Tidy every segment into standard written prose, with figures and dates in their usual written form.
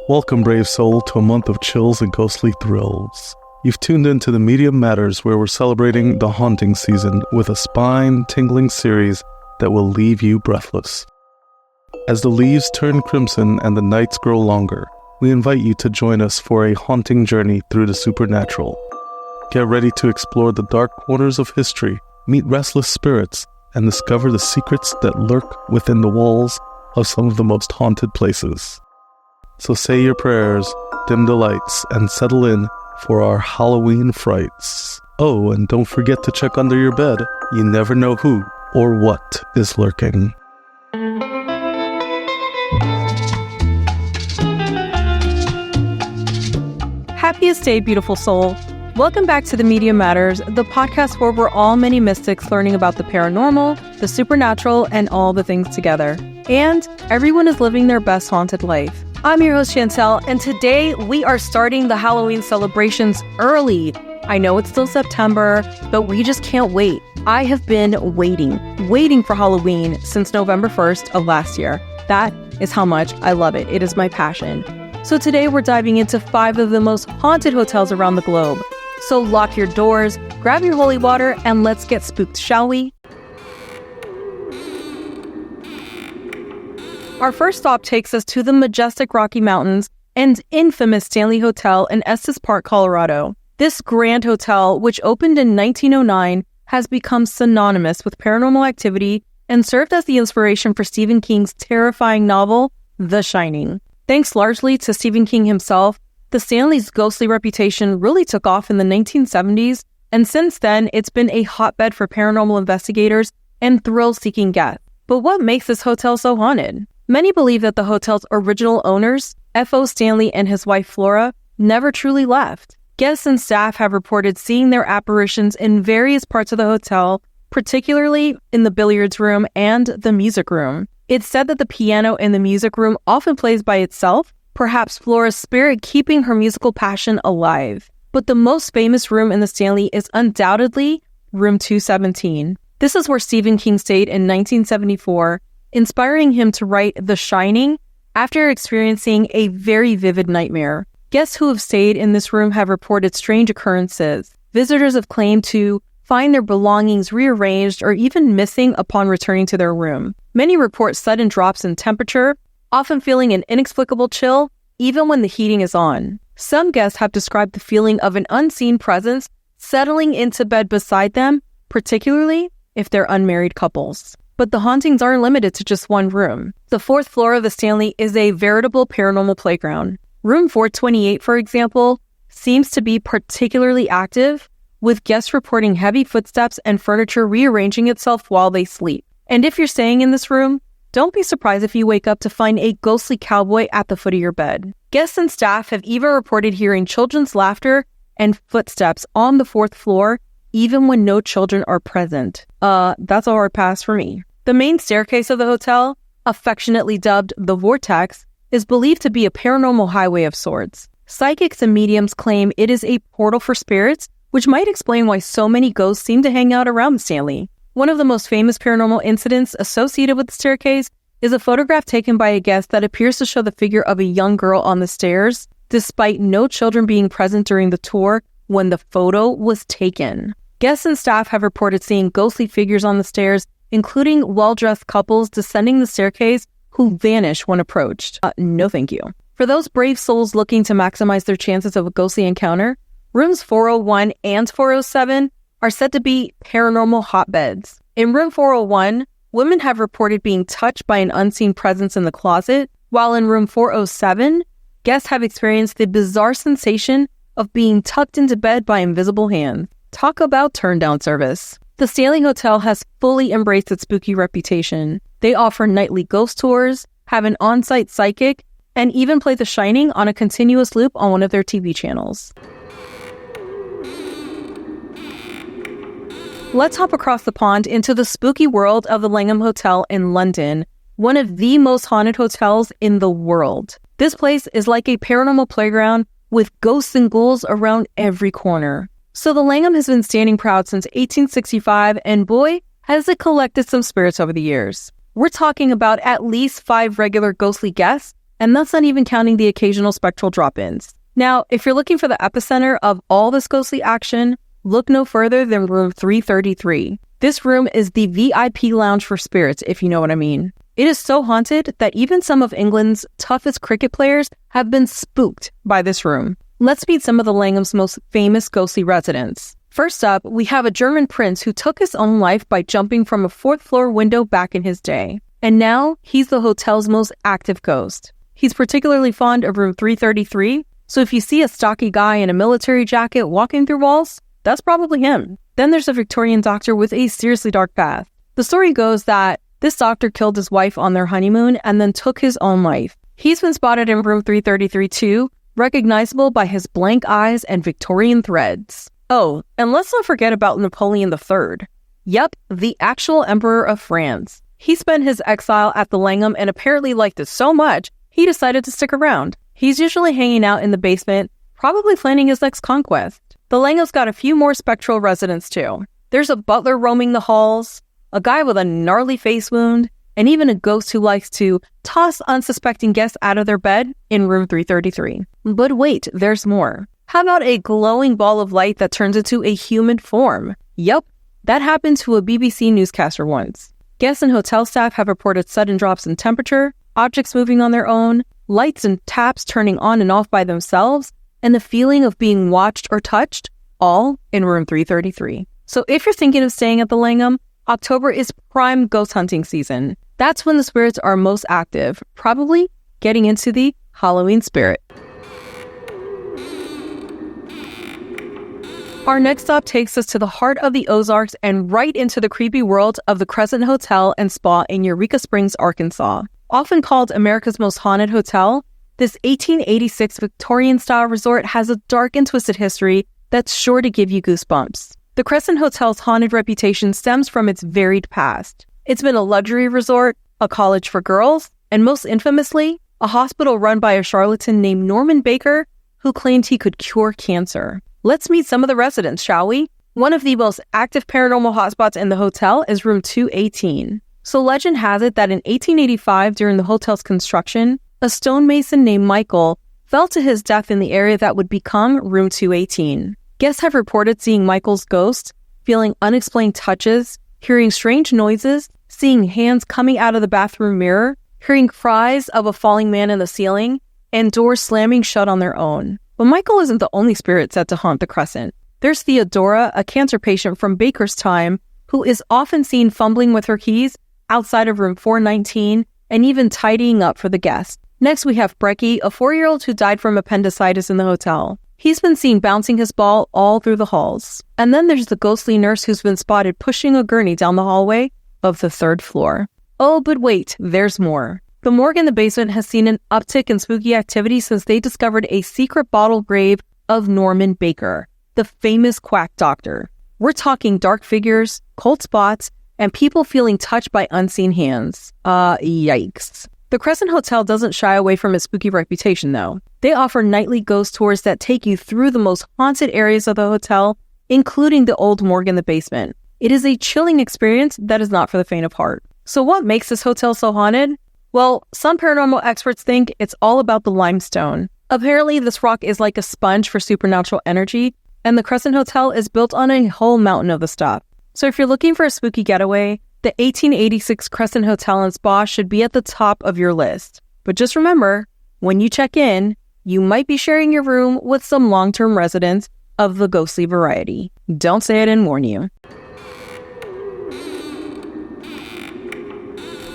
Welcome, brave soul, to a month of chills and ghostly thrills. You've tuned into the Medium Matters, where we're celebrating the haunting season with a spine-tingling series that will leave you breathless. As the leaves turn crimson and the nights grow longer, we invite you to join us for a haunting journey through the supernatural. Get ready to explore the dark corners of history, meet restless spirits, and discover the secrets that lurk within the walls of some of the most haunted places. So say your prayers, dim the lights, and settle in for our Halloween frights. Oh, and don't forget to check under your bed. You never know who or what is lurking. Happiest day, beautiful soul. Welcome back to the Medium Matters, the podcast where we're all many mystics learning about the paranormal, the supernatural, and all the things together. And everyone is living their best haunted life. I'm your host, Chantel, and today we are starting the Halloween celebrations early. I know it's still September, but we just can't wait. I have been waiting for Halloween since November 1st of last year. That is how much I love it. It is my passion. So today we're diving into 5 of the most haunted hotels around the globe. So lock your doors, grab your holy water, and let's get spooked, shall we? Our first stop takes us to the majestic Rocky Mountains and infamous Stanley Hotel in Estes Park, Colorado. This grand hotel, which opened in 1909, has become synonymous with paranormal activity and served as the inspiration for Stephen King's terrifying novel, The Shining. Thanks largely to Stephen King himself, the Stanley's ghostly reputation really took off in the 1970s, and since then, it's been a hotbed for paranormal investigators and thrill-seeking guests. But what makes this hotel so haunted? Many believe that the hotel's original owners, F.O. Stanley and his wife Flora, never truly left. Guests and staff have reported seeing their apparitions in various parts of the hotel, particularly in the billiards room and the music room. It's said that the piano in the music room often plays by itself, perhaps Flora's spirit keeping her musical passion alive. But the most famous room in the Stanley is undoubtedly room 217. This is where Stephen King stayed in 1974, inspiring him to write The Shining after experiencing a very vivid nightmare. Guests who have stayed in this room have reported strange occurrences. Visitors have claimed to find their belongings rearranged or even missing upon returning to their room. Many report sudden drops in temperature, often feeling an inexplicable chill, even when the heating is on. Some guests have described the feeling of an unseen presence settling into bed beside them, particularly if they're unmarried couples. But the hauntings aren't limited to just one room. The 4th floor of the Stanley is a veritable paranormal playground. Room 428, for example, seems to be particularly active, with guests reporting heavy footsteps and furniture rearranging itself while they sleep. And if you're staying in this room, don't be surprised if you wake up to find a ghostly cowboy at the foot of your bed. Guests and staff have even reported hearing children's laughter and footsteps on the 4th floor, even when no children are present. That's a hard pass for me. The main staircase of the hotel, affectionately dubbed the Vortex, is believed to be a paranormal highway of sorts. Psychics and mediums claim it is a portal for spirits, which might explain why so many ghosts seem to hang out around the Stanley. One of the most famous paranormal incidents associated with the staircase is a photograph taken by a guest that appears to show the figure of a young girl on the stairs, despite no children being present during the tour when the photo was taken. Guests and staff have reported seeing ghostly figures on the stairs, including well-dressed couples descending the staircase who vanish when approached. No thank you. For those brave souls looking to maximize their chances of a ghostly encounter, rooms 401 and 407 are said to be paranormal hotbeds. In room 401, women have reported being touched by an unseen presence in the closet, while in room 407, guests have experienced the bizarre sensation of being tucked into bed by invisible hands. Talk about turn-down service. The Stanley Hotel has fully embraced its spooky reputation. They offer nightly ghost tours, have an on-site psychic, and even play The Shining on a continuous loop on one of their TV channels. Let's hop across the pond into the spooky world of the Langham Hotel in London, one of the most haunted hotels in the world. This place is like a paranormal playground with ghosts and ghouls around every corner. So the Langham has been standing proud since 1865, and boy, has it collected some spirits over the years. We're talking about at least 5 regular ghostly guests and that's not even counting the occasional spectral drop-ins. Now, if you're looking for the epicenter of all this ghostly action, look no further than room 333. This room is the VIP lounge for spirits, if you know what I mean. It is so haunted that even some of England's toughest cricket players have been spooked by this room. Let's meet some of the Langham's most famous ghostly residents. First up, we have a German prince who took his own life by jumping from a 4th-floor window back in his day. And now, he's the hotel's most active ghost. He's particularly fond of room 333, so if you see a stocky guy in a military jacket walking through walls, that's probably him. Then there's a Victorian doctor with a seriously dark past. The story goes that this doctor killed his wife on their honeymoon and then took his own life. He's been spotted in room 333 too, recognizable by his blank eyes and Victorian threads. Oh, and let's not forget about Napoleon III. Yep, the actual Emperor of France. He spent his exile at the Langham and apparently liked it so much, he decided to stick around. He's usually hanging out in the basement, probably planning his next conquest. The Langham's got a few more spectral residents too. There's a butler roaming the halls, a guy with a gnarly face wound, and even a ghost who likes to toss unsuspecting guests out of their bed in room 333. But wait, there's more. How about a glowing ball of light that turns into a human form? Yup, that happened to a BBC newscaster once. Guests and hotel staff have reported sudden drops in temperature, objects moving on their own, lights and taps turning on and off by themselves, and the feeling of being watched or touched, all in room 333. So if you're thinking of staying at the Langham, October is prime ghost hunting season. That's when the spirits are most active, probably getting into the Halloween spirit. Our next stop takes us to the heart of the Ozarks and right into the creepy world of the Crescent Hotel and Spa in Eureka Springs, Arkansas. Often called America's most haunted hotel, this 1886 Victorian-style resort has a dark and twisted history that's sure to give you goosebumps. The Crescent Hotel's haunted reputation stems from its varied past. It's been a luxury resort, a college for girls, and most infamously, a hospital run by a charlatan named Norman Baker who claimed he could cure cancer. Let's meet some of the residents, shall we? One of the most active paranormal hotspots in the hotel is room 218. So legend has it that in 1885, during the hotel's construction, a stonemason named Michael fell to his death in the area that would become room 218. Guests have reported seeing Michael's ghost, feeling unexplained touches, hearing strange noises, seeing hands coming out of the bathroom mirror, hearing cries of a falling man in the ceiling, and doors slamming shut on their own. But Michael isn't the only spirit set to haunt the Crescent. There's Theodora, a cancer patient from Baker's time, who is often seen fumbling with her keys outside of room 419 and even tidying up for the guests. Next, we have Brecky, a 4-year-old who died from appendicitis in the hotel. He's been seen bouncing his ball all through the halls. And then there's the ghostly nurse who's been spotted pushing a gurney down the hallway of the 3rd floor. Oh, but wait, there's more. The morgue in the basement has seen an uptick in spooky activity since they discovered a secret bottle grave of Norman Baker, the famous quack doctor. We're talking dark figures, cold spots, and people feeling touched by unseen hands. Yikes. The Crescent Hotel doesn't shy away from its spooky reputation, though. They offer nightly ghost tours that take you through the most haunted areas of the hotel, including the old morgue in the basement. It is a chilling experience that is not for the faint of heart. So what makes this hotel so haunted? Well, some paranormal experts think it's all about the limestone. Apparently, this rock is like a sponge for supernatural energy, and the Crescent Hotel is built on a whole mountain of the stuff. So if you're looking for a spooky getaway, the 1886 Crescent Hotel and Spa should be at the top of your list. But just remember, when you check in, you might be sharing your room with some long-term residents of the ghostly variety. Don't say I didn't warn you.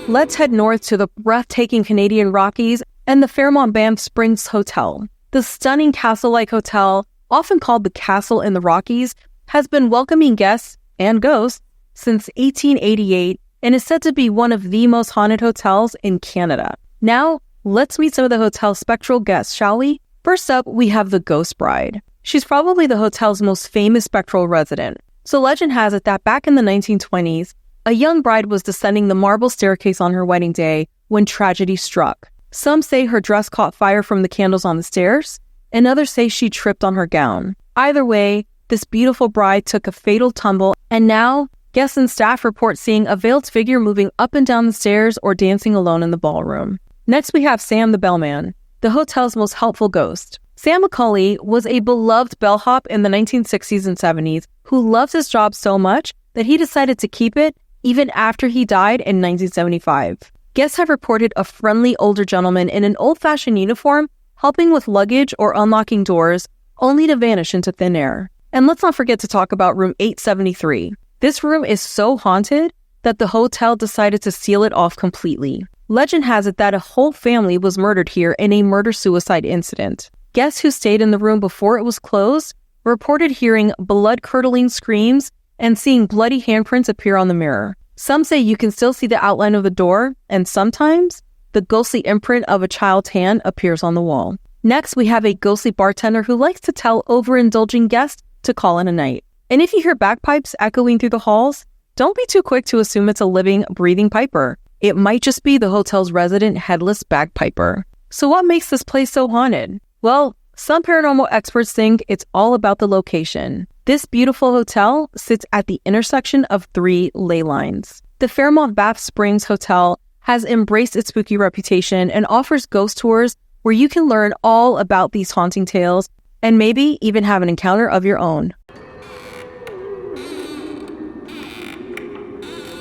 Let's head north to the breathtaking Canadian Rockies and the Fairmont Banff Springs Hotel. The stunning castle-like hotel, often called the Castle in the Rockies, has been welcoming guests and ghosts since 1888 and is said to be one of the most haunted hotels in Canada. Now, let's meet some of the hotel's spectral guests, shall we? First up, we have the Ghost Bride. She's probably the hotel's most famous spectral resident. So legend has it that back in the 1920s, a young bride was descending the marble staircase on her wedding day when tragedy struck. Some say her dress caught fire from the candles on the stairs, and others say she tripped on her gown. Either way, this beautiful bride took a fatal tumble, and now guests and staff report seeing a veiled figure moving up and down the stairs or dancing alone in the ballroom. Next, we have Sam the Bellman, the hotel's most helpful ghost. Sam McCauley was a beloved bellhop in the 1960s and 70s who loved his job so much that he decided to keep it even after he died in 1975. Guests have reported a friendly older gentleman in an old-fashioned uniform helping with luggage or unlocking doors, only to vanish into thin air. And let's not forget to talk about room 873. This room is so haunted that the hotel decided to seal it off completely. Legend has it that a whole family was murdered here in a murder-suicide incident. Guests who stayed in the room before it was closed reported hearing blood-curdling screams and seeing bloody handprints appear on the mirror. Some say you can still see the outline of the door, and sometimes the ghostly imprint of a child's hand appears on the wall. Next, we have a ghostly bartender who likes to tell overindulging guests to call in a night. And if you hear bagpipes echoing through the halls, don't be too quick to assume it's a living, breathing piper. It might just be the hotel's resident headless bagpiper. So what makes this place so haunted? Well, some paranormal experts think it's all about the location. This beautiful hotel sits at the intersection of 3 ley lines. The Fairmont Bath Springs Hotel has embraced its spooky reputation and offers ghost tours where you can learn all about these haunting tales and maybe even have an encounter of your own.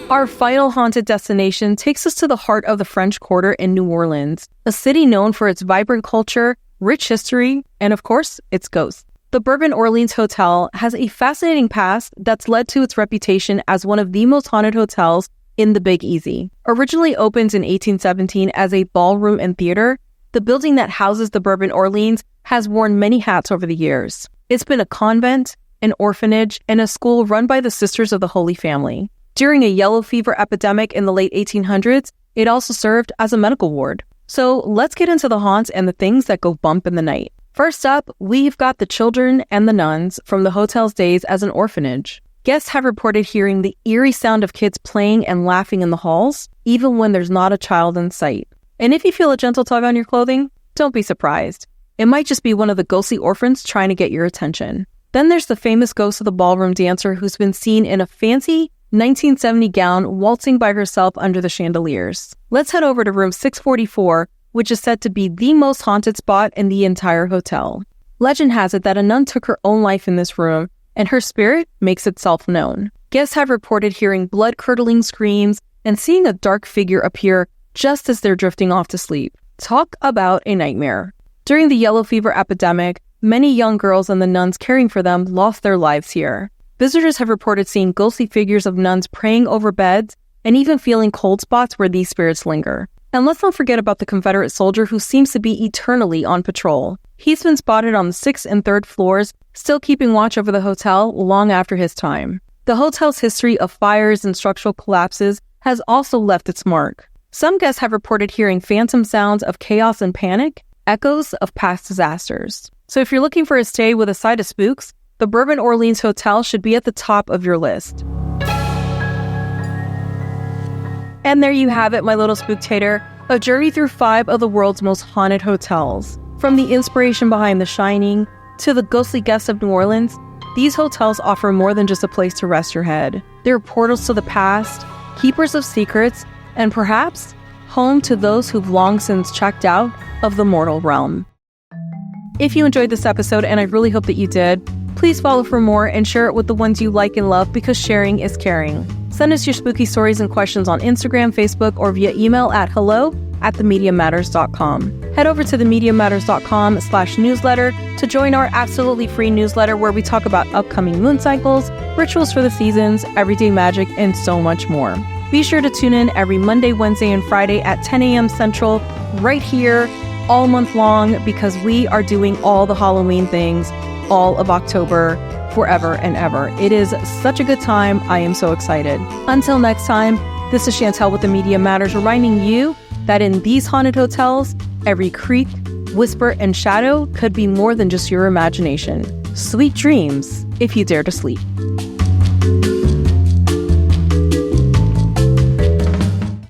Our final haunted destination takes us to the heart of the French Quarter in New Orleans, a city known for its vibrant culture, rich history, and of course, its ghosts. The Bourbon Orleans Hotel has a fascinating past that's led to its reputation as one of the most haunted hotels in the Big Easy. Originally opened in 1817 as a ballroom and theater, the building that houses the Bourbon Orleans has worn many hats over the years. It's been a convent, an orphanage, and a school run by the Sisters of the Holy Family. During a yellow fever epidemic in the late 1800s, it also served as a medical ward. So let's get into the haunts and the things that go bump in the night. First up, we've got the children and the nuns from the hotel's days as an orphanage. Guests have reported hearing the eerie sound of kids playing and laughing in the halls, even when there's not a child in sight. And if you feel a gentle tug on your clothing, don't be surprised. It might just be one of the ghostly orphans trying to get your attention. Then there's the famous ghost of the ballroom dancer who's been seen in a fancy 1970 gown waltzing by herself under the chandeliers. Let's head over to room 644, which is said to be the most haunted spot in the entire hotel. Legend has it that a nun took her own life in this room, and her spirit makes itself known. Guests have reported hearing blood-curdling screams and seeing a dark figure appear just as they're drifting off to sleep. Talk about a nightmare. During the yellow fever epidemic, many young girls and the nuns caring for them lost their lives here. Visitors have reported seeing ghostly figures of nuns praying over beds and even feeling cold spots where these spirits linger. And let's not forget about the Confederate soldier who seems to be eternally on patrol. He's been spotted on the 6th and 3rd floors, still keeping watch over the hotel long after his time. The hotel's history of fires and structural collapses has also left its mark. Some guests have reported hearing phantom sounds of chaos and panic, echoes of past disasters. So if you're looking for a stay with a side of spooks, the Bourbon Orleans Hotel should be at the top of your list. And there you have it, my little spooktator, a journey through 5 of the world's most haunted hotels. From the inspiration behind The Shining to the ghostly guests of New Orleans, these hotels offer more than just a place to rest your head. They're portals to the past, keepers of secrets, and perhaps home to those who've long since checked out of the mortal realm. If you enjoyed this episode, and I really hope that you did, please follow for more and share it with the ones you like and love, because sharing is caring. Send us your spooky stories and questions on Instagram, Facebook, or via email at hello@themediummatters.com. Head over to themediummatters.com/newsletter to join our absolutely free newsletter where we talk about upcoming moon cycles, rituals for the seasons, everyday magic, and so much more. Be sure to tune in every Monday, Wednesday, and Friday at 10 a.m. Central, right here, all month long, because we are doing all the Halloween things all of October, forever and ever. It is such a good time. I am so excited. Until next time, this is Chantel with The Media Matters, reminding you that in these haunted hotels, every creak, whisper, and shadow could be more than just your imagination. Sweet dreams if you dare to sleep.